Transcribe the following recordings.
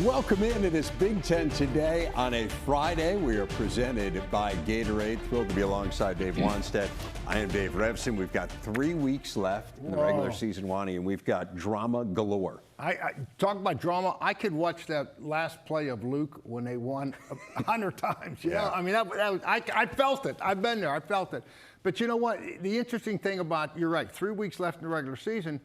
Welcome into this Big Ten today on a Friday. We are presented by Gatorade. Thrilled to be alongside Dave Wanstead. I am Dave Revson. We've got 3 weeks left in the regular season, Wani, and we've got drama galore. I talk about drama. I could watch that last play of Luke when they won 100 times. You know, I mean, I felt it. I've been there. I felt it. But you know what? The interesting thing about, you're right, 3 weeks left in the regular season.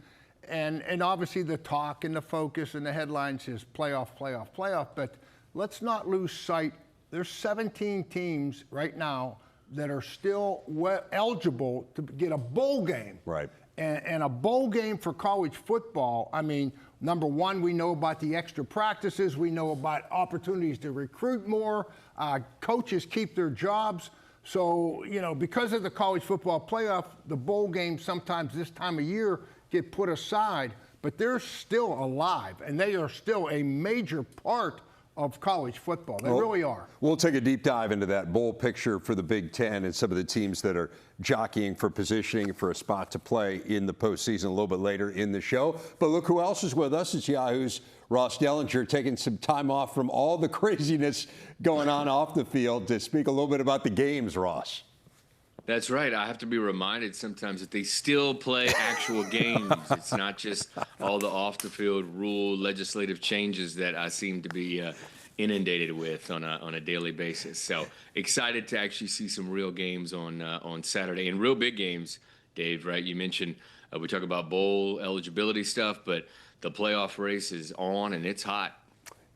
And obviously the talk and the focus and the headlines is playoff. But let's not lose sight. There's 17 teams right now that are still eligible to get a bowl game. Right. And a bowl game for college football, I mean, number one, we know about the extra practices. We know about opportunities to recruit more. Coaches keep their jobs. So, you know, because of the college football playoff, the bowl games sometimes this time of year get put aside, but they're still alive, and they are still a major part of college football. They really are. We'll take a deep dive into that bowl picture for the Big Ten and some of the teams that are jockeying for positioning for a spot to play in the postseason a little bit later in the show. But look who else is with us. It's Yahoo's Ross Dellinger, taking some time off from all the craziness going on off the field to speak a little bit about the games, Ross. That's right. I have to be reminded sometimes that they still play actual games. It's not just all the off-the-field rule legislative changes that I seem to be inundated with on a daily basis. So excited to actually see some real games on Saturday, and real big games, Dave, right? You mentioned we talk about bowl eligibility stuff, but the playoff race is on, and it's hot.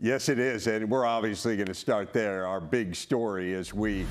Yes, it is, and we're obviously going to start there. Our big story as we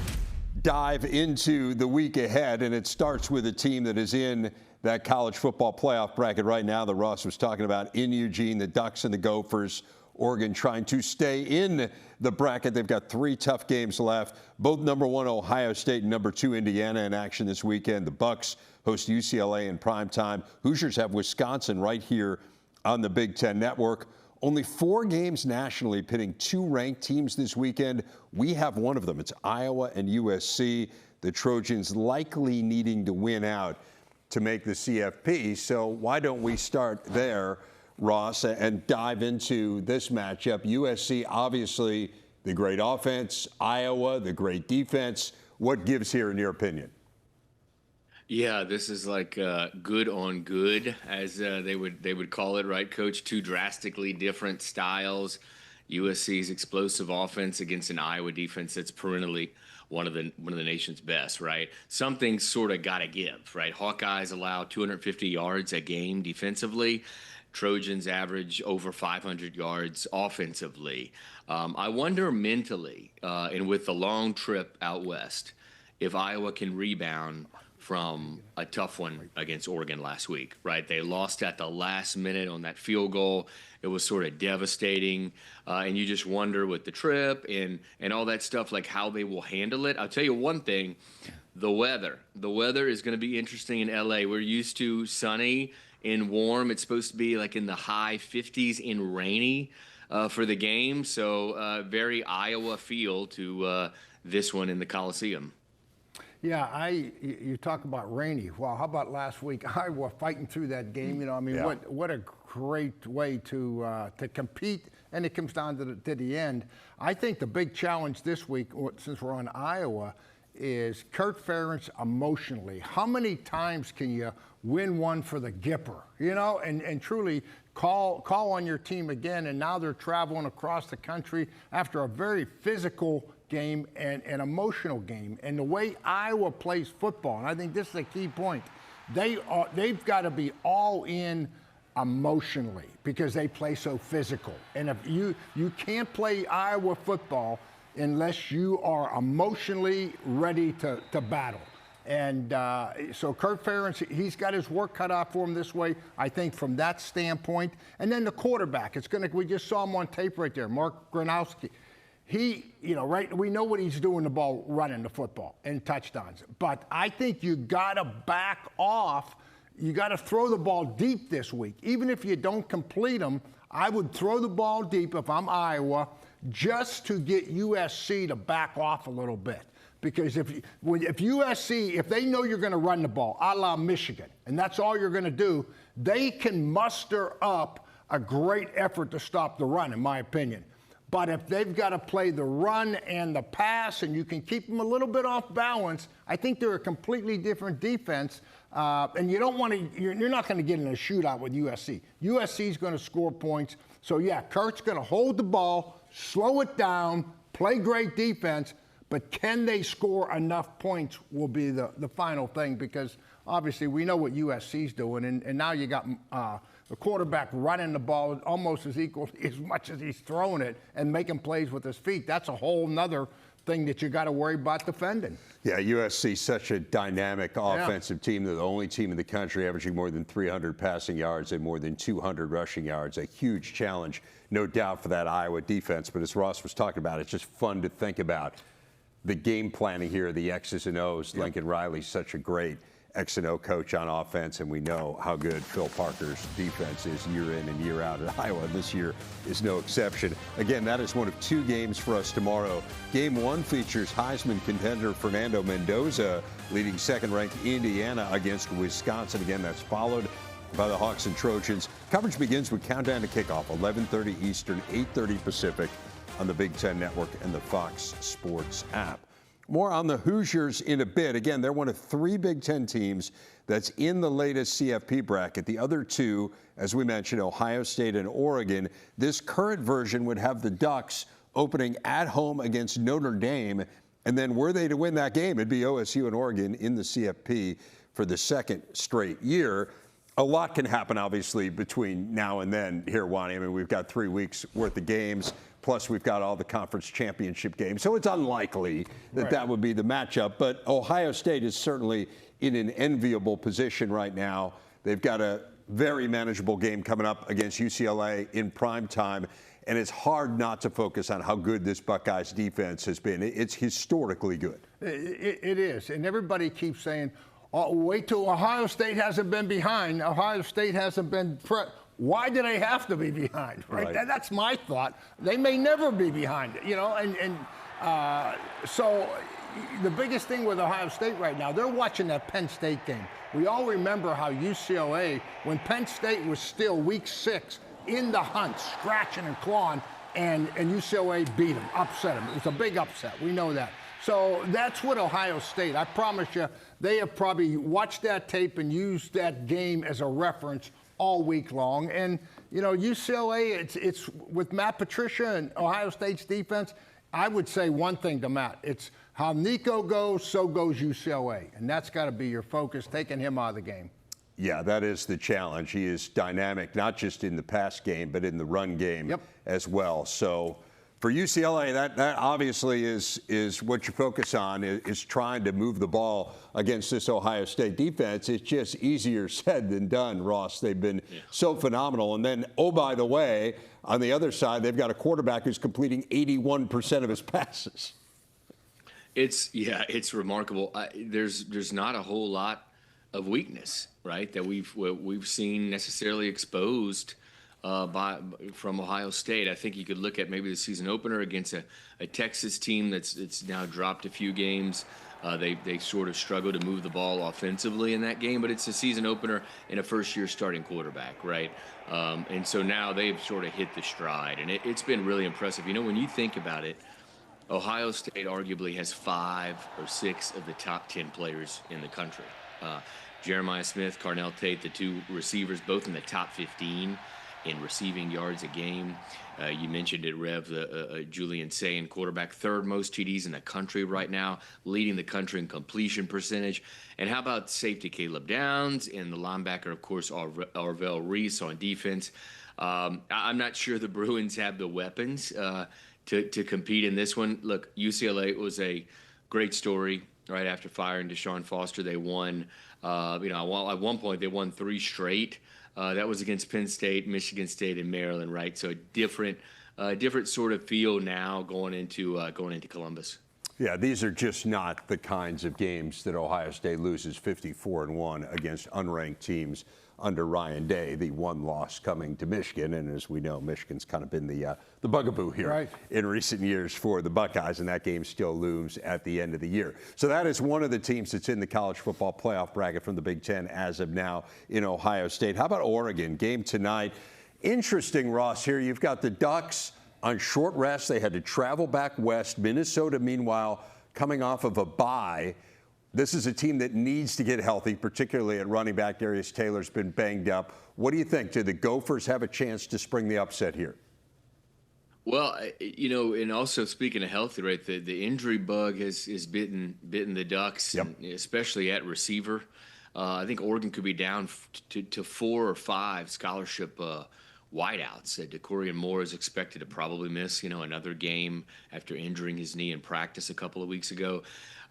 dive into the week ahead, and it starts with a team that is in that college football playoff bracket right now that Ross was talking about in Eugene, the Ducks and the Gophers. Oregon trying to stay in the bracket. They've got 3 tough games left. Both number 1 Ohio State and number 2 Indiana in action this weekend. The Bucks host UCLA in primetime. Hoosiers have Wisconsin right here on the Big Ten Network. Only 4 games nationally pitting 2 ranked teams this weekend. We have one of them. It's Iowa and USC. The Trojans likely needing to win out to make the CFP. So why don't we start there, Ross, and dive into this matchup? USC, obviously, the great offense. Iowa, the great defense. What gives here, in your opinion? Yeah, this is like good on good, as they would call it, right, Coach? 2 drastically different styles. USC's explosive offense against an Iowa defense that's perennially one of the nation's best, right? Something's sort of got to give, right? Hawkeyes allow 250 yards a game defensively. Trojans average over 500 yards offensively. I wonder mentally, and with the long trip out west, if Iowa can rebound from a tough one against Oregon last week, right? They lost at the last minute on that field goal. It was sort of devastating. And you just wonder with the trip and all that stuff, like how they will handle it. I'll tell you one thing, the weather. The weather is going to be interesting in LA. We're used to sunny and warm. It's supposed to be like in the high 50s and rainy for the game. So very Iowa feel to this one in the Coliseum. Yeah, you talk about rainy. Well, how about last week? Iowa fighting through that game. You know, I mean, what a great way to compete, and it comes down to the end. I think the big challenge this week, since we're on Iowa, is Kirk Ferentz emotionally. How many times can you win one for the Gipper? You know, and truly call on your team again. And now they're traveling across the country after a very physical game and an emotional game. And the way Iowa plays football, and I think this is a key point, they've got to be all in emotionally because they play so physical. And if you can't play Iowa football unless you are emotionally ready to battle. And so Kirk Ferentz, he's got his work cut out for him this way, I think, from that standpoint. And then the quarterback, we just saw him on tape right there, Mark Gronowski. He, you know, right, we know what he's doing the ball, running the football and touchdowns. But I think you got to back off. You got to throw the ball deep this week. Even if you don't complete them, I would throw the ball deep if I'm Iowa just to get USC to back off a little bit. Because if USC, if they know you're going to run the ball, a la Michigan, and that's all you're going to do, they can muster up a great effort to stop the run, in my opinion. But if they've got to play the run and the pass, and you can keep them a little bit off balance, I think they're a completely different defense. And you don't want to. You're not going to get in a shootout with USC. USC is going to score points. So yeah, Kurt's going to hold the ball, slow it down, play great defense. But can they score enough points will be the final thing, because obviously we know what USC's doing, and now you got the quarterback running the ball almost as much as he's throwing it and making plays with his feet. That's a whole nother thing that you got to worry about defending. Yeah, USC such a dynamic offensive team. They're the only team in the country averaging more than 300 passing yards and more than 200 rushing yards. A huge challenge, no doubt, for that Iowa defense. But as Ross was talking about, it's just fun to think about the game planning here, the X's and O's. Yep. Lincoln Riley's such a great X and O coach on offense, and we know how good Phil Parker's defense is year in and year out at Iowa. This year is no exception. Again, that is one of two games for us tomorrow. Game one features Heisman contender Fernando Mendoza leading second-ranked Indiana against Wisconsin. Again, that's followed by the Hawks and Trojans. Coverage begins with countdown to kickoff, 11:30 Eastern, 8:30 Pacific on the Big Ten Network and the Fox Sports app. More on the Hoosiers in a bit. Again, they're one of three Big Ten teams that's in the latest CFP bracket. The other two, as we mentioned, Ohio State and Oregon. This current version would have the Ducks opening at home against Notre Dame. And then were they to win that game, it'd be OSU and Oregon in the CFP for the second straight year. A lot can happen, obviously, between now and then here, Wani. I mean, we've got 3 weeks worth of games. Plus, we've got all the conference championship games. So it's unlikely that that would be the matchup. But Ohio State is certainly in an enviable position right now. They've got a very manageable game coming up against UCLA in prime time. And it's hard not to focus on how good this Buckeyes defense has been. It's historically good. It is. And everybody keeps saying, oh, wait till Ohio State hasn't been behind. Ohio State hasn't been why do they have to be behind? Right? That's my thought. They may never be behind, you know. So the biggest thing with Ohio State right now, they're watching that Penn State game. We all remember how UCLA, when Penn State was still week 6 in the hunt, scratching and clawing, and UCLA beat them, upset them. It was a big upset. We know that. So that's what Ohio State, I promise you, they have probably watched that tape and used that game as a reference all week long. And, you know, UCLA, it's with Matt Patricia and Ohio State's defense, I would say one thing to Matt. It's how Nico goes, so goes UCLA. And that's got to be your focus, taking him out of the game. Yeah, that is the challenge. He is dynamic, not just in the pass game, but in the run game as well. So for UCLA, that obviously is what you focus on, is trying to move the ball against this Ohio State defense. It's just easier said than done, Ross. They've been so phenomenal. And then, oh, by the way, on the other side, they've got a quarterback who's completing 81% of his passes. It's remarkable. There's not a whole lot of weakness, right, that we've seen necessarily exposed from Ohio State. I think you could look at maybe the season opener against a Texas team that's now dropped a few games. They sort of struggle to move the ball offensively in that game, but it's a season opener in a first-year starting quarterback, right? And so now they've sort of hit the stride, and it's been really impressive. You know, when you think about it, Ohio State arguably has 5 or 6 of the top 10 players in the country. Jeremiah Smith, Carnell Tate, the 2 receivers, both in the top 15 in receiving yards a game. You mentioned it, Rev, Julian Sayin, quarterback, 3rd most TDs in the country right now, leading the country in completion percentage. And how about safety Caleb Downs and the linebacker, of course, Arvell Reese on defense. I'm not sure the Bruins have the weapons to compete in this one. Look, UCLA was a great story. Right after firing Deshaun Foster, they won. At one point they won 3 straight. That was against Penn State, Michigan State, and Maryland, right? So a different sort of feel now going into Columbus. Yeah, these are just not the kinds of games that Ohio State loses 54-1 against unranked teams under Ryan Day. The one loss coming to Michigan, and as we know, Michigan's kind of been the bugaboo here in recent years for the Buckeyes, and that game still looms at the end of the year. So that is one of the teams that's in the college football playoff bracket from the Big Ten as of now in Ohio State. How about Oregon? Game tonight. Interesting, Ross, here you've got the Ducks on short rest. They had to travel back west. Minnesota, meanwhile, coming off of a bye. This is a team that needs to get healthy, particularly at running back. Darius Taylor's been banged up. What do you think? Do the Gophers have a chance to spring the upset here? Well, and also speaking of healthy, right, the injury bug has bitten the Ducks, Yep. and especially at receiver. I think Oregon could be down to 4 or 5 scholarship wideouts. DeCorian Moore is expected to probably miss, another game after injuring his knee in practice a couple of weeks ago.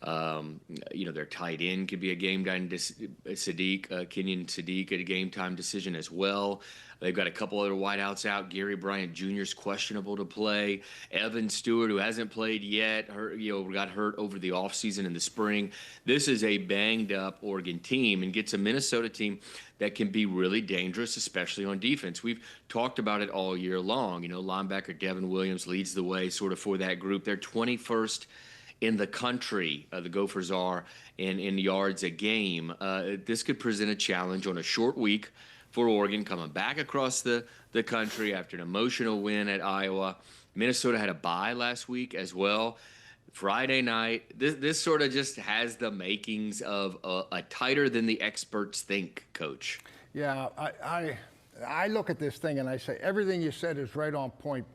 Their tight end could be a game time Kenyon Sadiq, a game time decision as well. They've got a couple other wideouts out. Gary Bryant Jr. is questionable to play. Evan Stewart, who hasn't played yet, got hurt over the offseason in the spring. This is a banged-up Oregon team, and gets a Minnesota team that can be really dangerous, especially on defense. We've talked about it all year long. Linebacker Devin Williams leads the way sort of for that group. They're 21st in the country, the Gophers are, in yards a game. This could present a challenge on a short week for Oregon, coming back across the country after an emotional win at Iowa. Minnesota had a bye last week as well. Friday night, this sort of just has the makings of a tighter than the experts think, Coach. Yeah, I look at this thing and I say everything you said is right on point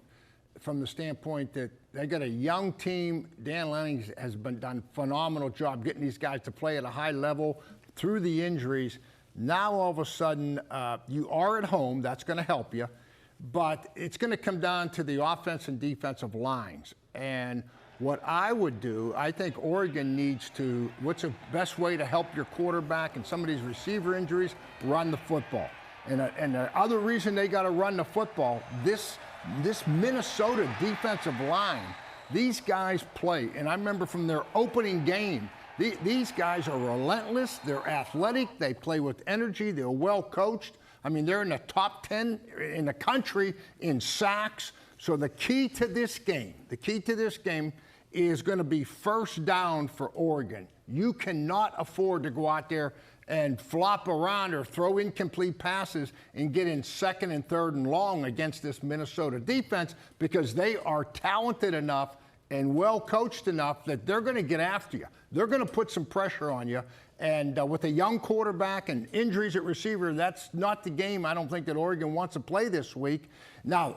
from the standpoint that they got a young team. Dan Lanning has done a phenomenal job getting these guys to play at a high level through the injuries. Now, all of a sudden, you are at home. That's going to help you. But it's going to come down to the offense and defensive lines. And what I would do, I think Oregon needs to, what's the best way to help your quarterback and some of these receiver injuries? Run the football. And the other reason they got to run the football, this Minnesota defensive line, these guys play. And I remember from their opening game, these guys are relentless. They're athletic. They play with energy. They're well coached. I mean, they're in the top 10 in the country in sacks. So the key to this game is going to be first down for Oregon. You cannot afford to go out there and flop around or throw incomplete passes and get in second and third and long against this Minnesota defense, because they are talented enough and well coached enough that they're going to get after you. They're going to put some pressure on you. And with a young quarterback and injuries at receiver, that's not the game I don't think that Oregon wants to play this week. Now,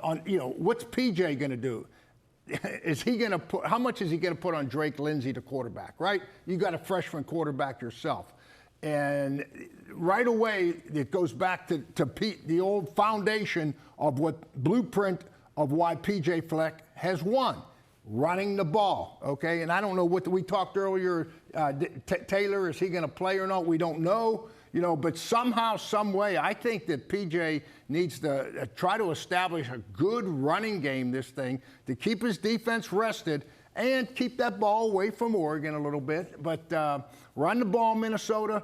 what's PJ going to do? Is he going to put? How much is he going to put on Drake Lindsey, the quarterback? Right? You got a freshman quarterback yourself, and right away it goes back to Pete, the old foundation of what blueprint of why PJ Fleck has won. Running the ball, okay? And I don't know what we talked earlier, Taylor, is he going to play or not? We don't know, but somehow, some way, I think that PJ needs to try to establish a good running game, this thing, to keep his defense rested and keep that ball away from Oregon a little bit. But run the ball, Minnesota.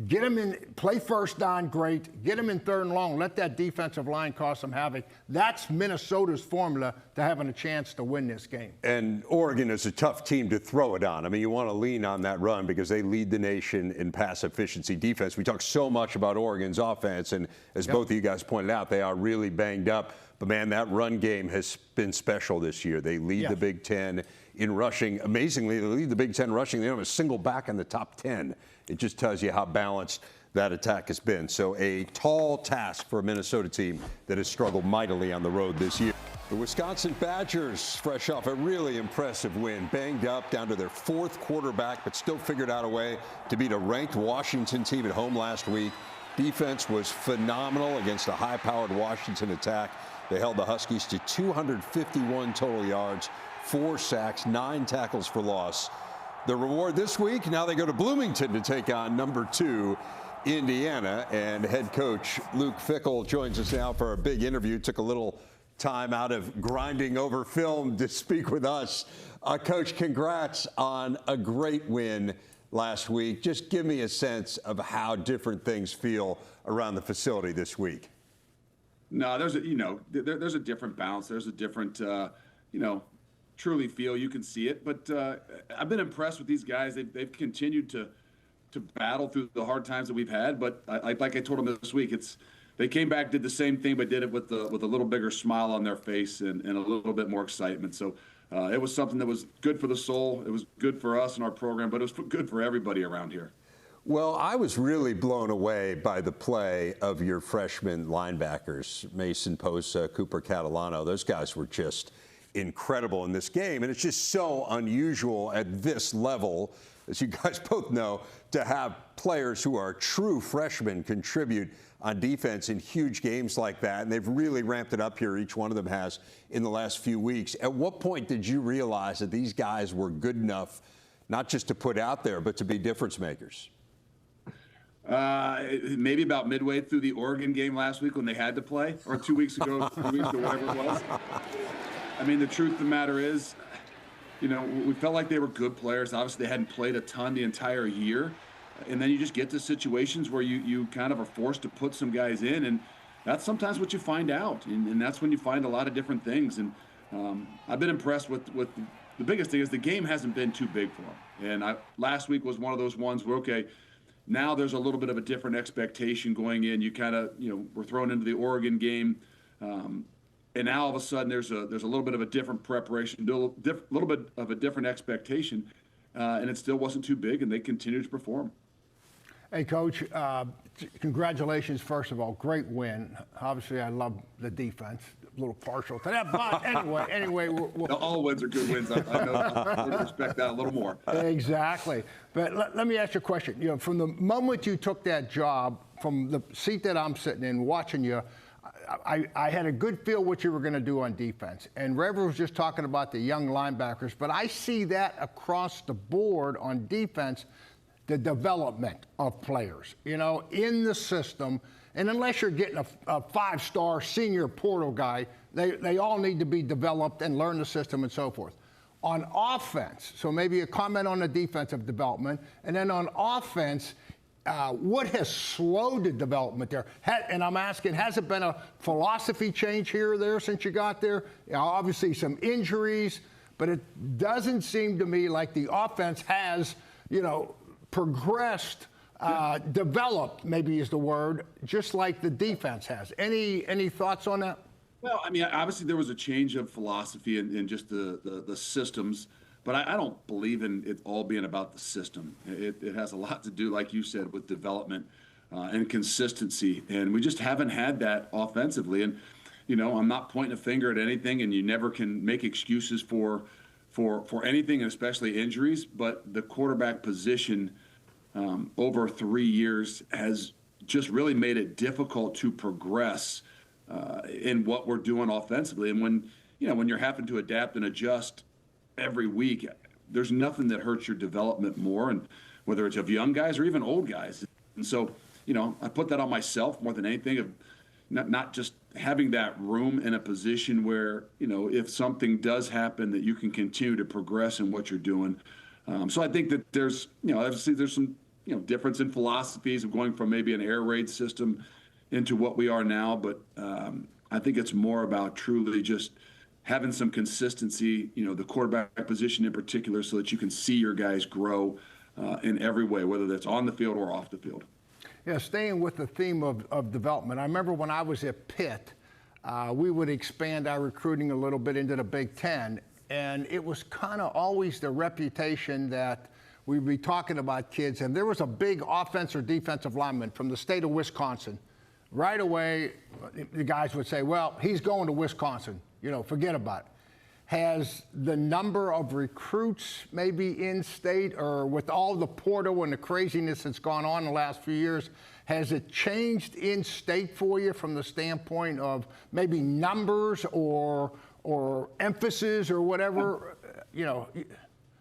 Get them in, play first down, great. Get them in third and long. Let that defensive line cause some havoc. That's Minnesota's formula to having a chance to win this game. And Oregon is a tough team to throw it on. I mean, you want to lean on that run because they lead the nation in pass efficiency defense. We talk so much about Oregon's offense, and as both of you guys pointed out, they are really banged up. But, man, that run game has been special this year. They lead the Big Ten in rushing. Amazingly, they lead the Big Ten rushing. They don't have a single back in the top 10. It just tells you how balanced that attack has been. So a tall task for a Minnesota team that has struggled mightily on the road this year. The Wisconsin Badgers, fresh off a really impressive win, banged up down to their 4th quarterback, but still figured out a way to beat a ranked Washington team at home last week. Defense was phenomenal against a high-powered Washington attack. They held the Huskies to 251 total yards, 4 sacks, 9 tackles for loss. The reward this week, now they go to Bloomington to take on number 2, Indiana. And head coach Luke Fickell joins us now for a big interview. Took a little time out of grinding over film to speak with us. Coach, congrats on a great win last week. Just give me a sense of how different things feel around the facility this week. No, there's a different bounce. There's a different, truly feel. You can see it. But I've been impressed with these guys. They've continued to battle through the hard times that we've had. But like I told them this week, they came back, did the same thing, but did it with a little bigger smile on their face and a little bit more excitement. So it was something that was good for the soul. It was good for us and our program, but it was good for everybody around here. Well, I was really blown away by the play of your freshman linebackers, Mason Posa, Cooper Catalano. Those guys were just incredible in this game, and it's just so unusual at this level, as you guys both know, to have players who are true freshmen contribute on defense in huge games like that, and they've really ramped it up here, each one of them has, in the last few weeks. At what point did you realize that these guys were good enough not just to put out there, but to be difference makers? Maybe about midway through the Oregon game last week when they had to play, or 2 weeks ago, 3 weeks ago, whatever it was. I mean, the truth of the matter is, you know, we felt like they were good players. Obviously, they hadn't played a ton the entire year. And then you just get to situations where you kind of are forced to put some guys in, and that's sometimes what you find out. And that's when you find a lot of different things. And I've been impressed with the biggest thing is the game hasn't been too big for them. And last week was one of those ones where, okay, now there's a little bit of a different expectation going in. You kind of, you know, we're thrown into the Oregon game. And now all of a sudden there's a little bit of a different preparation, a little bit of a different expectation, and it still wasn't too big, and they continue to perform. Hey, Coach, congratulations, first of all. Great win. Obviously, I love the defense. A little partial to that, but anyway. All wins are good wins. I know. I would respect that a little more. Exactly. But let me ask you a question. You know, from the moment you took that job, from the seat that I'm sitting in, watching you, I had a good feel what you were going to do on defense. And Rever was just talking about the young linebackers, but I see that across the board on defense, the development of players, you know, in the system. And unless you're getting a five-star senior portal guy, they all need to be developed and learn the system and so forth. On offense, so maybe a comment on the defensive development, and then on offense, what has slowed the development there? And I'm asking, has it been a philosophy change here or there since you got there? You know, obviously some injuries, but it doesn't seem to me like the offense has, you know, progressed, developed, maybe is the word, just like the defense has. Any thoughts on that? Well, I mean, obviously there was a change of philosophy in just the systems, but I don't believe in it all being about the system. It has a lot to do, like you said, with development and consistency, and we just haven't had that offensively. And, you know, I'm not pointing a finger at anything, and you never can make excuses for anything, and especially injuries, but the quarterback position over 3 years has just really made it difficult to progress in what we're doing offensively. And when you're having to adapt and adjust every week, there's nothing that hurts your development more, and whether it's of young guys or even old guys. And so, you know, I put that on myself more than anything, of not just having that room in a position where, you know, if something does happen, that you can continue to progress in what you're doing. So I think that there's, you know, obviously there's some, you know, difference in philosophies of going from maybe an air raid system into what we are now. But I think it's more about truly just having some consistency, you know, the quarterback position in particular, so that you can see your guys grow in every way, whether that's on the field or off the field. Yeah, staying with the theme of development, I remember when I was at Pitt, we would expand our recruiting a little bit into the Big Ten, and it was kind of always the reputation that we'd be talking about kids, and there was a big offensive or defensive lineman from the state of Wisconsin. Right away, the guys would say, well, he's going to Wisconsin. You know, forget about it. Has the number of recruits maybe in state, or with all the portal and the craziness that's gone on in the last few years, has it changed in state for you from the standpoint of maybe numbers or emphasis or whatever, you know?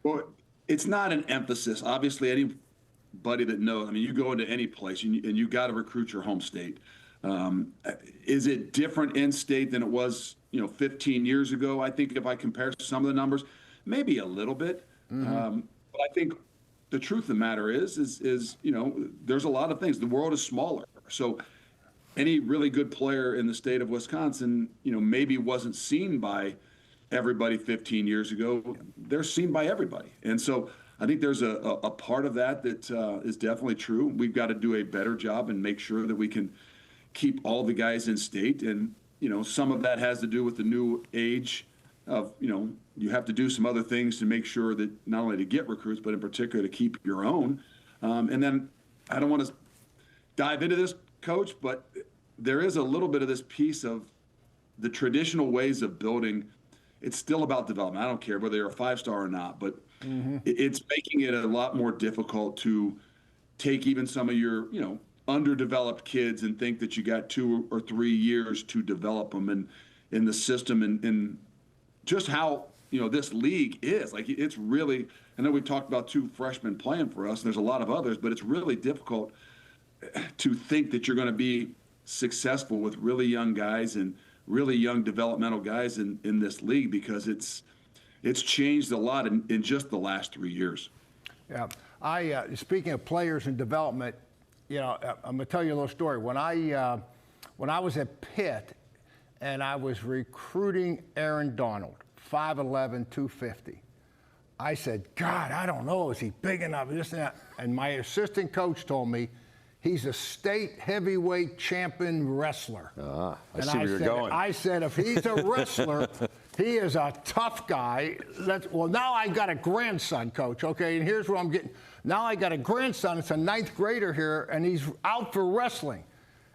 Well, it's not an emphasis. Obviously, anybody that knows, I mean, you go into any place and you got to recruit your home state. Is it different in state than it was, you know, 15 years ago? I think if I compare some of the numbers, maybe a little bit. Mm-hmm. But I think the truth of the matter is, you know, there's a lot of things. The world is smaller. So any really good player in the state of Wisconsin, you know, maybe wasn't seen by everybody 15 years ago. They're seen by everybody. And so I think there's a part of that is definitely true. We've got to do a better job and make sure that we can keep all the guys in state. And, some of that has to do with the new age of, you have to do some other things to make sure that not only to get recruits, but in particular to keep your own. And then I don't want to dive into this, Coach, but there is a little bit of this piece of the traditional ways of building. It's still about development. I don't care whether you're a 5-star or not, but it's making it a lot more difficult to take even some of your, underdeveloped kids and think that you got 2 or 3 years to develop them and in the system and just how, this league is. Like, it's really, I know we talked about 2 freshmen playing for us, and there's a lot of others, but it's really difficult to think that you're going to be successful with really young guys and really young developmental guys in this league, because it's changed a lot in just the last 3 years. Yeah, speaking of players and development, I'm going to tell you a little story. When I was at Pitt and I was recruiting Aaron Donald, 5'11", 250, I said, God, I don't know, is he big enough? This and that. And my assistant coach told me he's a state heavyweight champion wrestler. I see where you're going. I said, if he's a wrestler, he is a tough guy. Well, now I got a grandson, Coach, okay? And here's what I'm getting. Now I got a grandson. It's a 9th grader here, and he's out for wrestling.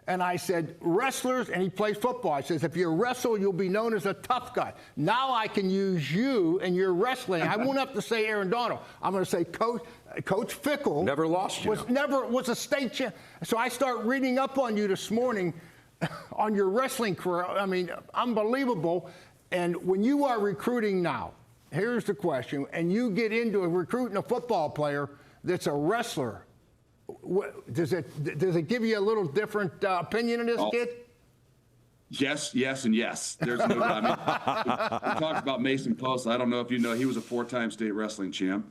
And I said, wrestlers, and he plays football. I says, if you wrestle, you'll be known as a tough guy. Now I can use you and your wrestling. I won't have to say Aaron Donald. I'm going to say Coach Fickell. Never lost you. Was a state champ. So I start reading up on you this morning on your wrestling career. I mean, unbelievable. And when you are recruiting now, here's the question, and you get into recruiting a football player that's a wrestler, does it give you a little different opinion of this kid? Yes, and yes. There's no. I mean, we talked about Mason Post. I don't know if you know, he was a 4-time state wrestling champ.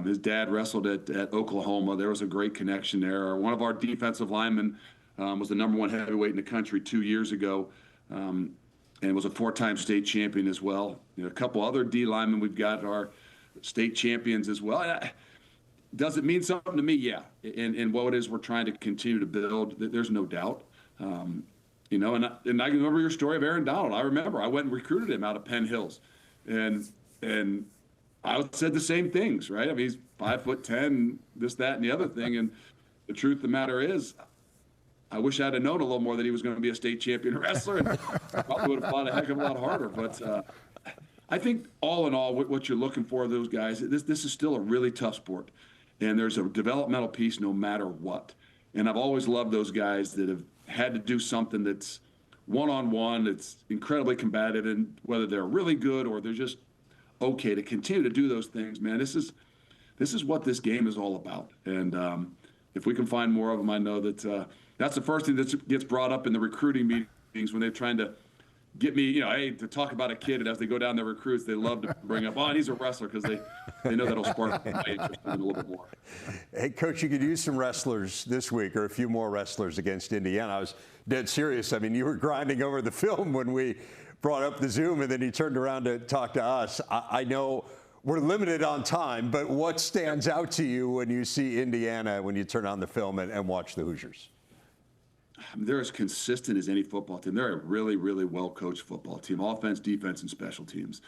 His dad wrestled at Oklahoma. There was a great connection there. One of our defensive linemen was the #1 heavyweight in the country 2 years ago, and was a 4-time state champion as well. A couple other D linemen we've got are state champions as well. Does it mean something to me? Yeah. And what it is we're trying to continue to build, there's no doubt. And I can remember your story of Aaron Donald. I remember I went and recruited him out of Penn Hills, and I said the same things, right? I mean, he's 5'10", this, that, and the other thing. And the truth of the matter is, I wish I'd have known a little more that he was going to be a state champion wrestler, and probably would have fought a heck of a lot harder. But I think all in all, what you're looking for those guys, this is still a really tough sport, and there's a developmental piece no matter what. And I've always loved those guys that have had to do something that's one-on-one, that's incredibly combative, and whether they're really good or they're just okay, to continue to do those things, man. This is what this game is all about. And if we can find more of them, I know that that's the first thing that gets brought up in the recruiting meetings when they're trying to get me, hey, to talk about a kid. And as they go down their recruits, they love to bring up, oh, and he's a wrestler, because they know that'll spark my interest in it a little bit more. Hey, Coach, you could use some wrestlers this week, or a few more wrestlers against Indiana. I was dead serious. I mean, you were grinding over the film when we brought up the Zoom, and then you turned around to talk to us. I know we're limited on time, but what stands out to you when you see Indiana, when you turn on the film and watch the Hoosiers? They're as consistent as any football team. They're a really, really well-coached football team, offense, defense, and special teams.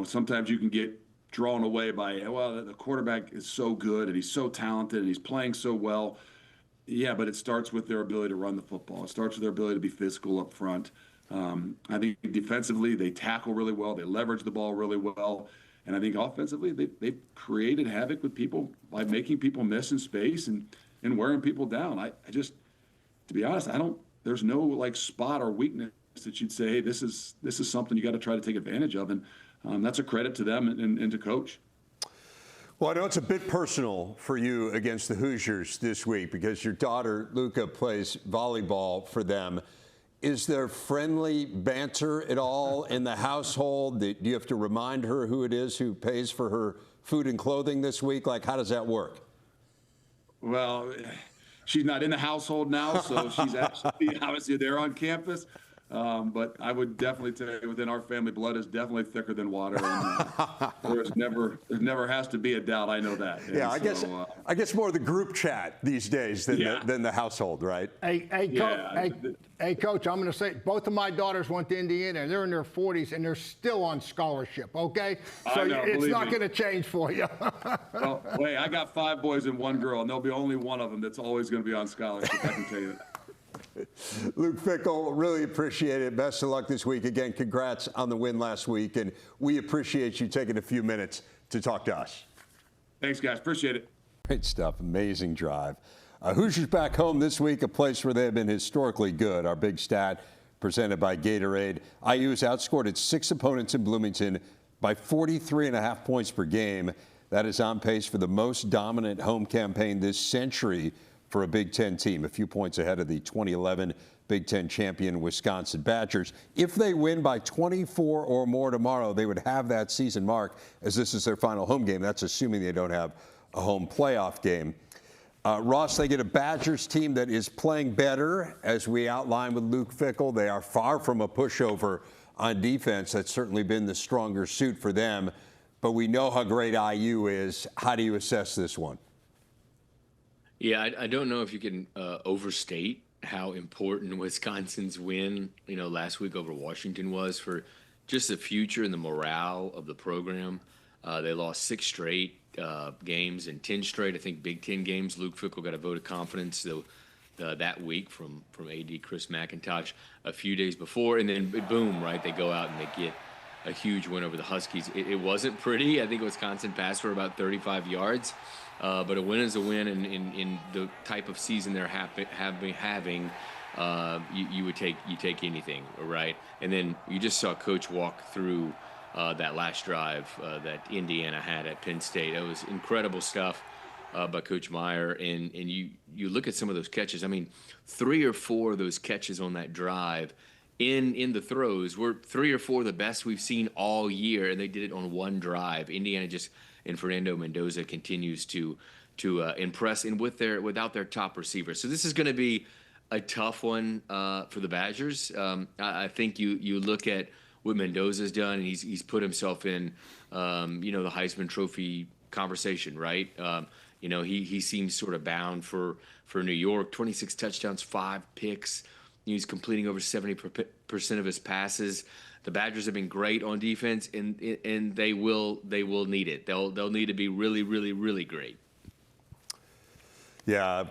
Sometimes you can get drawn away by, well, the quarterback is so good and he's so talented and he's playing so well. Yeah, but it starts with their ability to run the football. It starts with their ability to be physical up front. I think defensively, they tackle really well. They leverage the ball really well. And I think offensively, they've created havoc with people by making people miss in space and wearing people down. I just, to be honest, there's no spot or weakness that you'd say, hey, this is something you got to try to take advantage of. And that's a credit to them and to Coach. Well, I know it's a bit personal for you against the Hoosiers this week because your daughter, Luca, plays volleyball for them. Is there friendly banter at all in the household? Do you have to remind her who it is who pays for her food and clothing this week? How does that work? Well, she's not in the household now, so she's actually obviously there on campus. But I would definitely tell you, within our family, blood is definitely thicker than water. And, there never has to be a doubt. I know that. And yeah, I guess more the group chat these days than the household, right? Hey, Coach, I'm going to say both of my daughters went to Indiana, and they're in their 40s, and they're still on scholarship, okay? So it's not going to change for you. Well, wait, I got 5 boys and 1 girl, and there'll be only one of them that's always going to be on scholarship, I can tell you that. Luke Fickell, really appreciate it. Best of luck this week. Again, congrats on the win last week, and we appreciate you taking a few minutes to talk to us. Thanks, guys. Appreciate it. Great stuff. Amazing drive. Hoosiers back home this week, a place where they have been historically good. Our big stat presented by Gatorade. IU has outscored its 6 opponents in Bloomington by 43.5 points per game. That is on pace for the most dominant home campaign this century for a Big Ten team, a few points ahead of the 2011 Big Ten champion Wisconsin Badgers. If they win by 24 or more tomorrow, they would have that season mark, as this is their final home game. That's assuming they don't have a home playoff game. Ross, they get a Badgers team that is playing better, as we outlined with Luke Fickell. They are far from a pushover on defense. That's certainly been the stronger suit for them. But we know how great IU is. How do you assess this one? Yeah, I don't know if you can overstate how important Wisconsin's win, last week over Washington was for just the future and the morale of the program. They lost 6 straight games and 10 straight, I think, Big Ten games. Luke Fickell got a vote of confidence that week from AD Chris McIntosh a few days before, and then boom, right? They go out and they get a huge win over the Huskies. It wasn't pretty. I think Wisconsin passed for about 35 yards. But a win is a win, and in the type of season they're having, you take anything, right? And then you just saw Coach walk through that last drive that Indiana had at Penn State. It was incredible stuff by Coach Meyer, and you look at some of those catches. I mean, 3 or 4 of those catches on that drive in the throws were 3 or 4 of the best we've seen all year, and they did it on one drive. Indiana and Fernando Mendoza continues to impress, and without their top receiver. So this is going to be a tough one for the Badgers. I think you look at what Mendoza's done, and he's put himself in the Heisman Trophy conversation, right? He seems sort of bound for New York. 26 touchdowns, 5 picks. He's completing over 70% of his passes. The Badgers have been great on defense, and they will need it. They'll need to be really, really, really great. Yeah,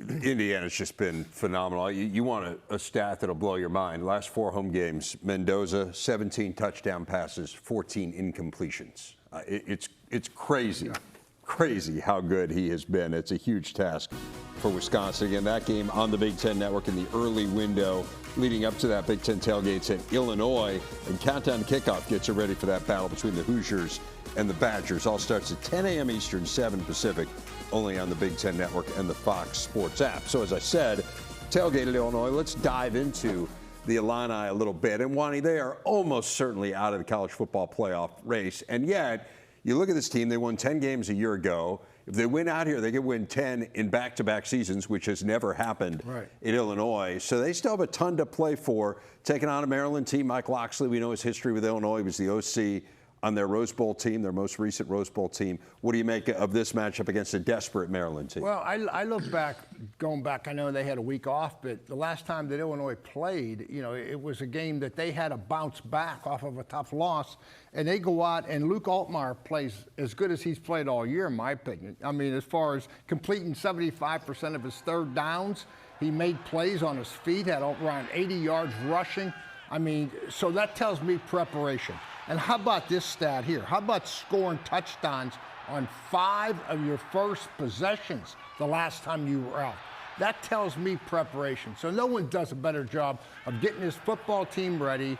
Indiana's just been phenomenal. You want a stat that'll blow your mind. Last 4 home games, Mendoza, 17 touchdown passes, 14 incompletions. It's crazy. Yeah. Crazy how good he has been. It's a huge task for Wisconsin. Again, that game on the Big Ten Network in the early window leading up to that Big Ten tailgates at Illinois. And countdown to kickoff gets you ready for that battle between the Hoosiers and the Badgers. All starts at 10 a.m. Eastern, 7 Pacific, only on the Big Ten Network and the Fox Sports app. So as I said, tailgate at Illinois. Let's dive into the Illini a little bit. And Wani, they are almost certainly out of the college football playoff race. And yet, you look at this team, they won 10 games a year ago. If they win out here, they could win 10 in back-to-back seasons, which has never happened in Illinois. So they still have a ton to play for. Taking on a Maryland team, Mike Loxley, we know his history with Illinois. He was the OC on their Rose Bowl team, their most recent Rose Bowl team. What do you make of this matchup against a desperate Maryland team? Well, I look back, going back, I know they had a week off, but the last time that Illinois played, it was a game that they had to bounce back off of a tough loss, and they go out, and Luke Altmaier plays as good as he's played all year, in my opinion. I mean, as far as completing 75% of his third downs, he made plays on his feet, had around 80 yards rushing. I mean, so that tells me preparation. And how about this stat here? How about scoring touchdowns on 5 of your first possessions the last time you were out? That tells me preparation. So no one does a better job of getting his football team ready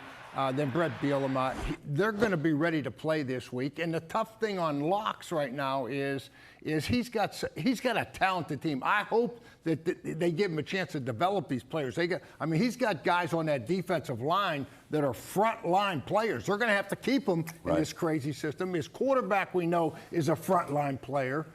than Brett Bielema. They're going to be ready to play this week. And the tough thing on Locks right now is he's got a talented team. I hope that they give him a chance to develop these players. He's got guys on that defensive line that are front-line players. They're going to have to keep him in this crazy system. His quarterback, we know, is a front-line player.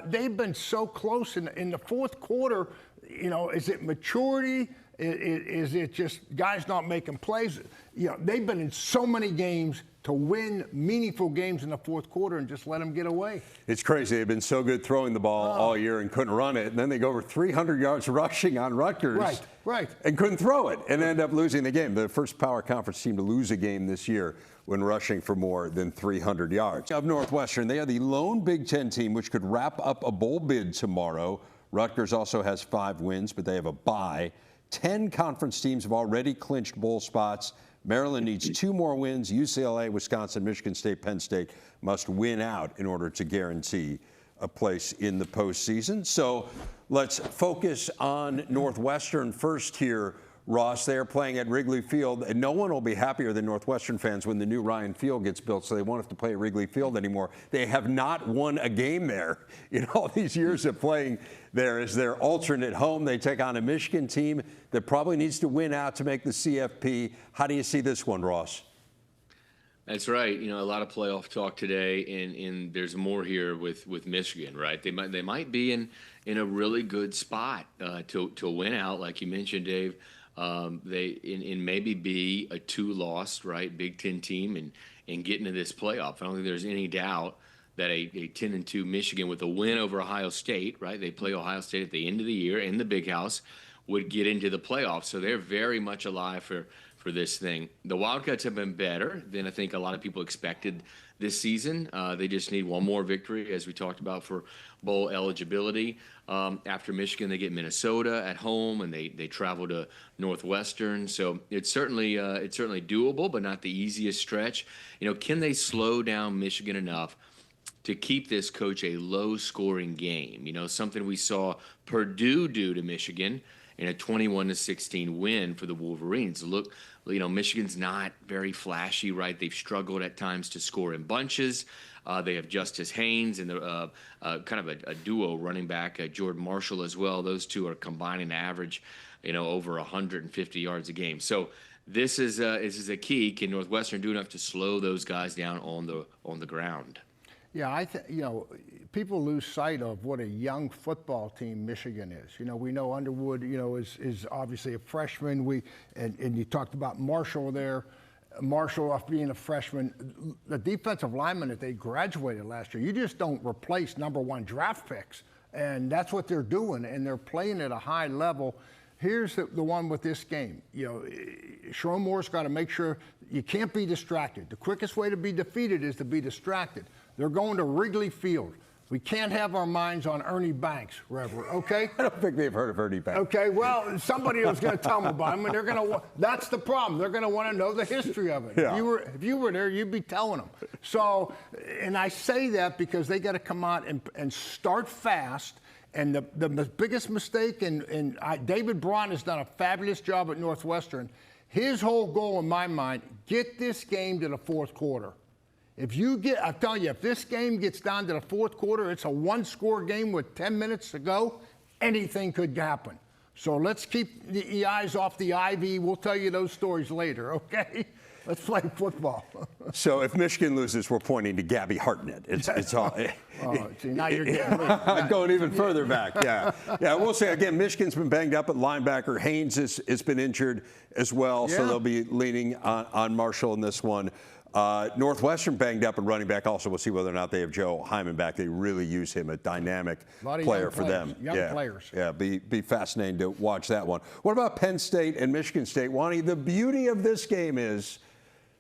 They've been so close in the fourth quarter. Is it maturity? Is it just guys not making plays? You know, they've been in so many games to win meaningful games in the fourth quarter and just let them get away. It's crazy. They've been so good throwing the ball all year and couldn't run it. And then they go over 300 yards rushing on Rutgers. Right. And couldn't throw it and end up losing the game. The first Power Conference team to lose a game this year when rushing for more than 300 yards. Of Northwestern, they are the lone Big Ten team which could wrap up a bowl bid tomorrow. Rutgers also has 5 wins, but they have a bye. 10 conference teams have already clinched bowl spots. Maryland needs 2 more wins. UCLA, Wisconsin, Michigan State, Penn State must win out in order to guarantee a place in the postseason. So let's focus on Northwestern first here, Ross. They are playing at Wrigley Field, and no one will be happier than Northwestern fans when the new Ryan Field gets built, so they won't have to play at Wrigley Field anymore. They have not won a game there in all these years of playing there as their alternate home. They take on a Michigan team that probably needs to win out to make the CFP. How do you see this one, Ross? That's right. You know, a lot of playoff talk today, and there's more here with Michigan, right? They might be in a really good spot to win out, like you mentioned, Dave. They maybe be a 2-loss, right, Big Ten team and get into this playoff. I don't think there's any doubt that a 10-2 Michigan with a win over Ohio State, right? They play Ohio State at the end of the year in the Big House, would get into the playoffs. So they're very much alive for this thing. The Wildcats have been better than I think a lot of people expected this season. They just need one more victory, as we talked about, for bowl eligibility. After Michigan, they get Minnesota at home, and they travel to Northwestern. So it's certainly doable, but not the easiest stretch. You know, can they slow down Michigan enough to keep this, Coach, a low-scoring game? You know, something we saw Purdue do to Michigan in a 21-16 win for the Wolverines. Look, you know, Michigan's not very flashy, right? They've struggled at times to score in bunches. They have Justice Haynes and the kind of a duo running back, Jordan Marshall as well. Those two are combining to average, you know, over 150 yards a game. So this is a key. Can Northwestern do enough to slow those guys down on the ground? Yeah, you know, people lose sight of what a young football team Michigan is. You know, we know Underwood, you know, is obviously a freshman. And you talked about Marshall there. Marshall off being a freshman. The defensive lineman that they graduated last year, you just don't replace #1 draft picks. And that's what they're doing, and they're playing at a high level. Here's the one with this game. You know, Sherrone Moore's got to make sure you can't be distracted. The quickest way to be defeated is to be distracted. They're going to Wrigley Field. We can't have our minds on Ernie Banks, Reverend, okay? I don't think they've heard of Ernie Banks. Okay, well, somebody was going to tell them about him, and they're going to. That's the problem. They're going to want to know the history of it. Yeah. If you were there, you'd be telling them. So, and I say that because they got to come out and start fast. And the biggest mistake, and David Braun has done a fabulous job at Northwestern. His whole goal, in my mind, get this game to the fourth quarter. I'm telling you, if this game gets down to the fourth quarter, it's a 1-score game with 10 minutes to go, anything could happen. So let's keep the eyes off the Ivy. We'll tell you those stories later, okay? Let's play football. So if Michigan loses, we're pointing to Gabby Hartnett. It's all. See, now you're getting me. Going even further back, yeah. Yeah, we'll say, again, Michigan's been banged up at linebacker. Haynes has been injured as well, so they'll be leaning on Marshall in this one. Northwestern banged up at running back also. We'll see whether or not they have Joe Hyman back. They really use him, a dynamic player for them. Young players. Yeah, be fascinating to watch that one. What about Penn State and Michigan State? Wani, the beauty of this game is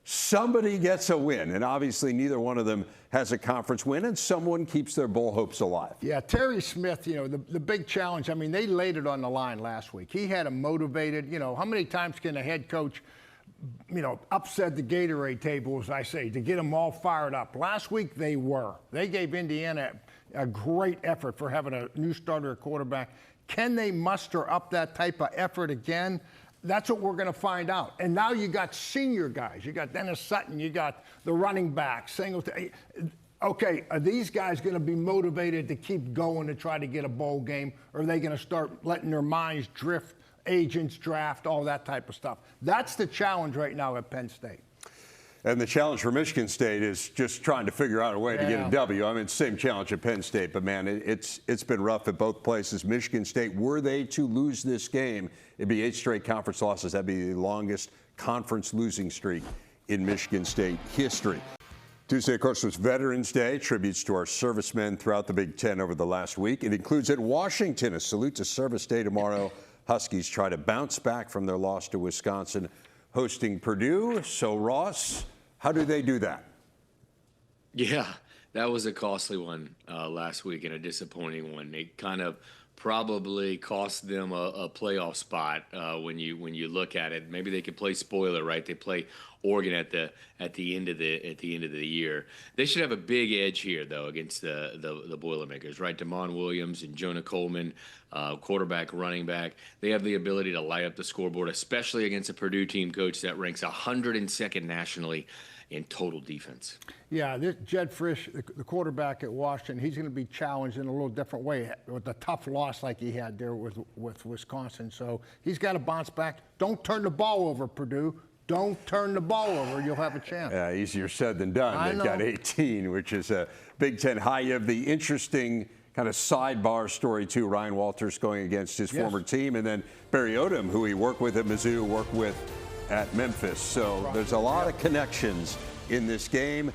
somebody gets a win, and obviously neither one of them has a conference win, and someone keeps their bowl hopes alive. Yeah, Terry Smith, you know, the big challenge, I mean, they laid it on the line last week. He had them motivated. You know, how many times can a head coach, you know, upset the Gatorade table, as I say, to get them all fired up? Last week they were. They gave Indiana a great effort for having a new starter at quarterback. Can they muster up that type of effort again? That's what we're going to find out. And now you got senior guys. You got Dennis Sutton. You got the running back, Singleton. Okay, are these guys going to be motivated to keep going to try to get a bowl game? Or are they going to start letting their minds drift, agents draft, all that type of stuff? That's the challenge right now at Penn State. And the challenge for Michigan State is just trying to figure out a way to get a W. I mean, same challenge at Penn State, but man, it's been rough at both places. Michigan State, were they to lose this game, it'd be 8 straight conference losses. That'd be the longest conference losing streak in Michigan State history. Tuesday, of course, was Veterans Day, tributes to our servicemen throughout the Big Ten over the last week. It includes at Washington, a salute to Service Day tomorrow. Huskies try to bounce back from their loss to Wisconsin, hosting Purdue. So, Ross, how do they do that? Yeah, that was a costly one last week and a disappointing one. It kind of probably cost them a playoff spot when you look at it. Maybe they could play spoiler, right? They play Oregon at the end of the year. They should have a big edge here though against the Boilermakers, right? Damon Williams and Jonah Coleman, quarterback, running back. They have the ability to light up the scoreboard, especially against a Purdue team, coach, that ranks 102nd nationally in total defense. Yeah, this Jed Frisch, the quarterback at Washington, he's going to be challenged in a little different way with a tough loss like he had there with Wisconsin. So he's got to bounce back. Don't turn the ball over, Purdue. Don't turn the ball over. You'll have a chance. Yeah, easier said than done. They've got 18, which is a Big Ten high. You have the interesting kind of sidebar story, too. Ryan Walters going against his former team. And then Barry Odom, who he worked with at Mizzou, worked with at Memphis. So there's a lot of connections in this game.